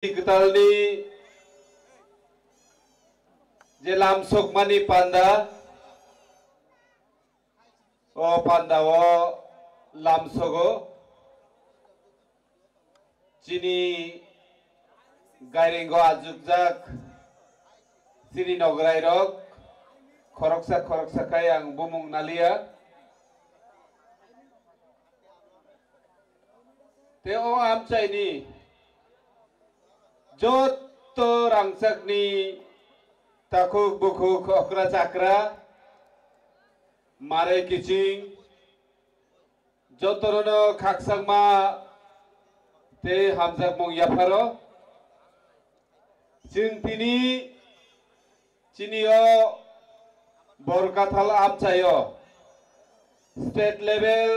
Ketalni je lamsok mani panda o panda o lamsogo chini gairengo ajukjak siri nograi rok khoroksa kai ang bumung nalia te o amchaini joto rangchakni takuk bukuk okra chakra mare kiching jotorono khaksangma te hamjak mong yaparo jing tini chinio borkathal amchayo state level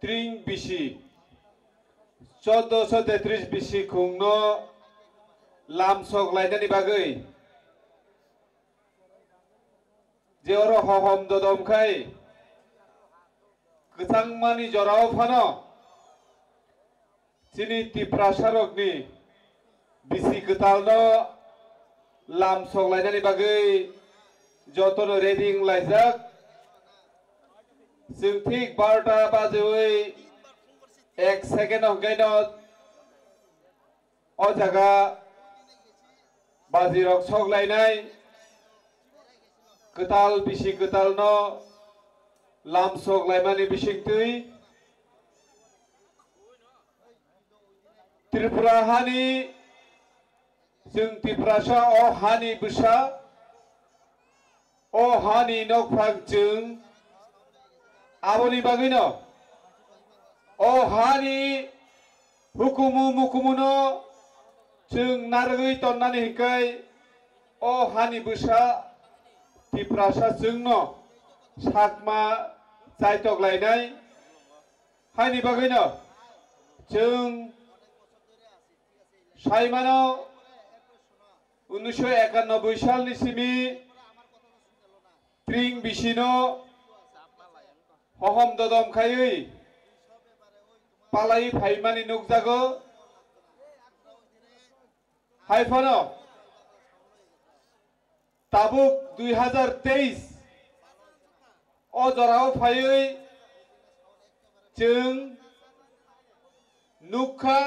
tring bisi 1433 bisi khungno lamsok lainani bagai jeoro hohom dodom khai kchangmani jorao phano chini tiprasarokni bisi ktalno lamsok lainani bagai jotono reading laijak जों ठीक 12टा बाजेवै 1 सेकेन्ड हगाइनो अ जागा बाजिरक सगलायनाय कताल बिसि कतालनो लामसगलायमानि बिसिंतै त्रिपुरा हानि जों त्रिपुरासा अ हानि बुसा अ हानि नखफाक जों Aboni bagino o hani hukumu mukumuno chung nargui tonnani hikai o hani busa tiprasa chungno sakma chaitok lainai hani bagino chung saimano 1991 salni simi tring bisino hohom dodom khayui palai phaimani nukjago haifano tabuk 2023 o jorao phayui chung nukha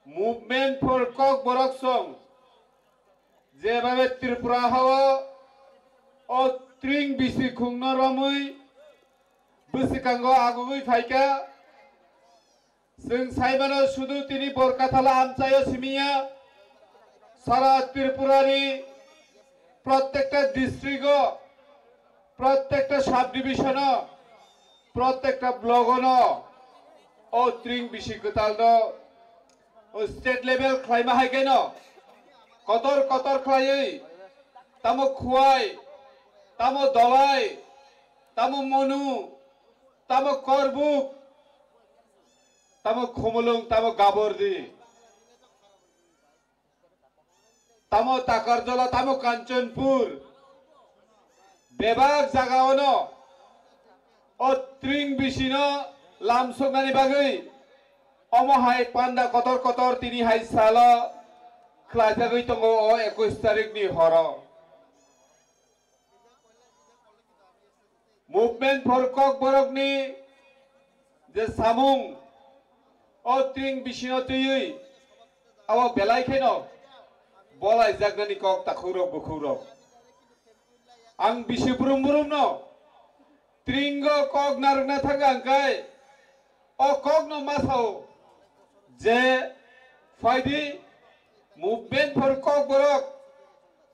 movement for kok borok song jebabe tripura hawa o tring bisi khungno ramui Busikango agugui faika जों साइबानो सुदु तिनि बरकाथाला आमचायो सिमिया सारा त्रिपुरानि प्रत्येकटा डिस्ट्रिक्टो प्रत्येकटा सब डिविजनो प्रत्येकटा ब्लकनो ओ त्रिं बिसि कतालनो ओ स्टेट लेभेल खालायमा हायगेनो कतर खालायै तामो खुवाय तामो दलाय तामो मनु तामो करबुक तामो खोमलुं तामो गाबरदी तामो ताकारजला तामो कांचनपुर बेबाग जागावनो ओ त्रिं बिसिनो लामसोगनानि बागै अमहाय पान्डा कतर तिनि हाय साला ख्लाजागै तंगो ओ 21 तारिखनि हर Movement for Kok Borokni je samung o tring bisino tuyui awo belai kheno bolai jagnani kok takhurok bukhurok ang bisi burum no tringo kok narugna thanga angkai o kok no masao je faidi Movement for Kok Borok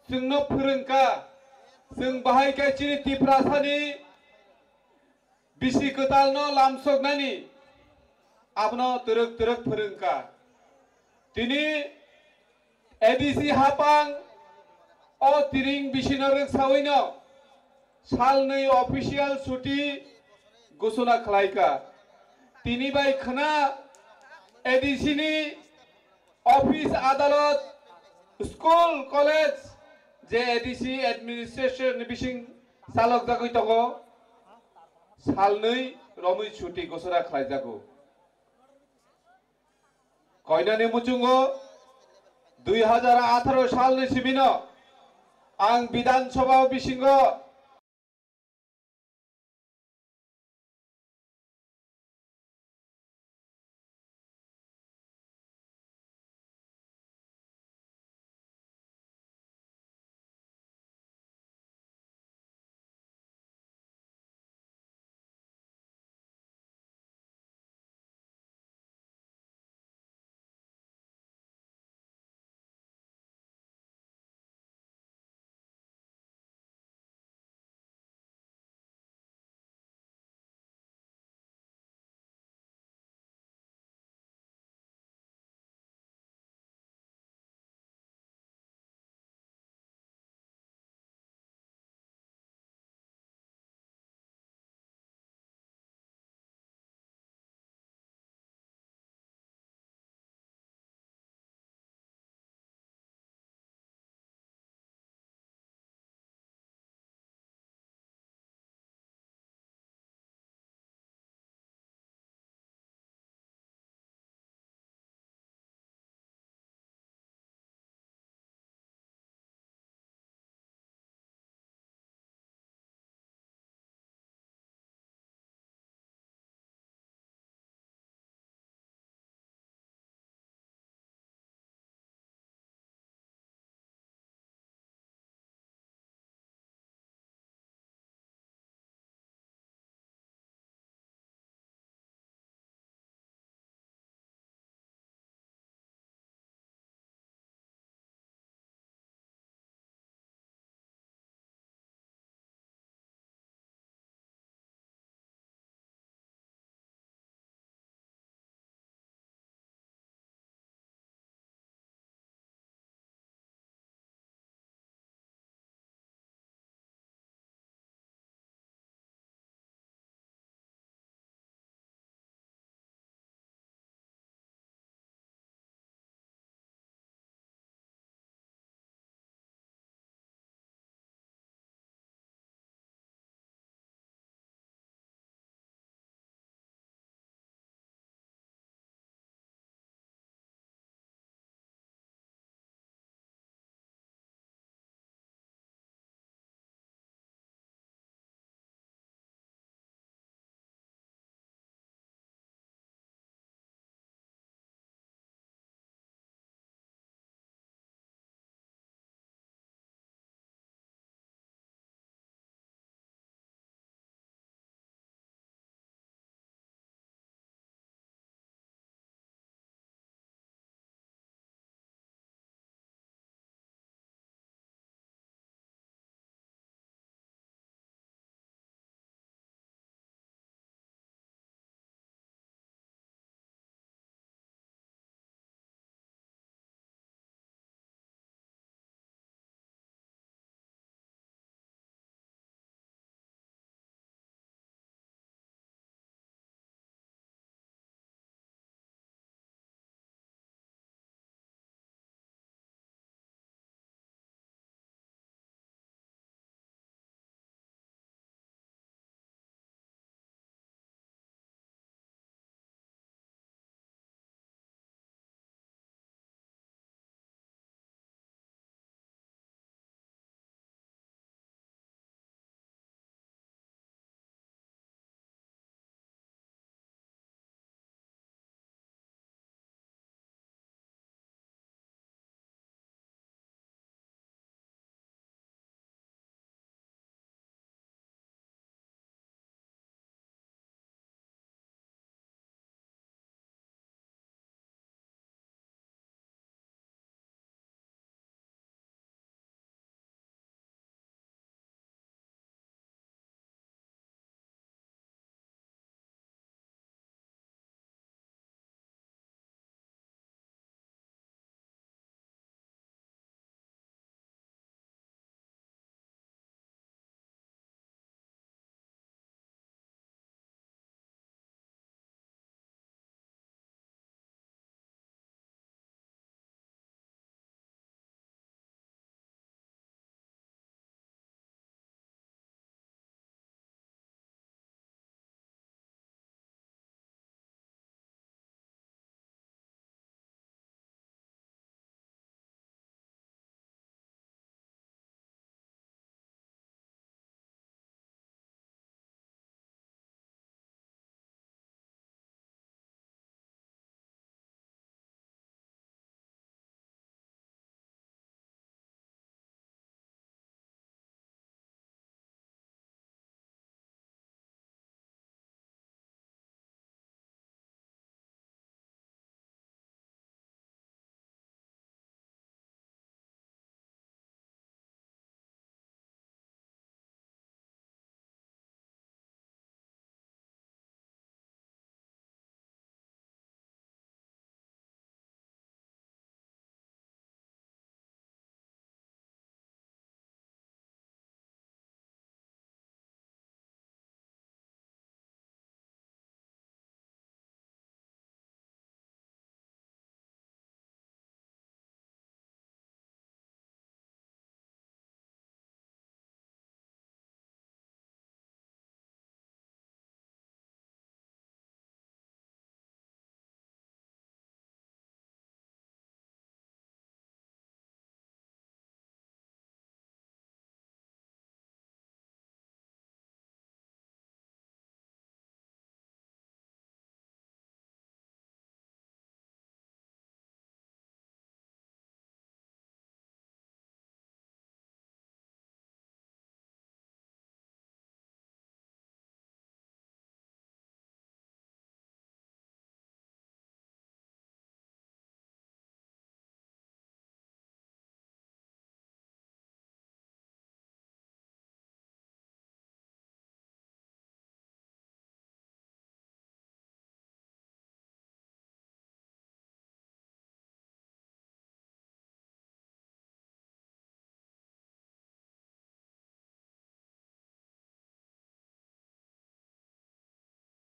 जोंनो फोरोंका जों बाहाय गायचिनि तिप्रासानि बिसि कतालनो लामसगनानि आपनो तुरक फोरोंका तिनि एडिसि हापां ओ तिरिं बिसिनो रोगसावैनो सालनै अफिसियेल छुटि घोषणा खालायका तिनि बाय खना एडिसिनि ऑफिस आदालत स्कूल कॉलेज जे एडिसि एडमिनिस्ट्रेशन बिसिं सालक जागै तंगो सालनै रमै छुटि घोषणा खालायजागौ कयनानि मुचुंगो 2018 सालनि सिबिनो आं विधानसभा बिसिंगो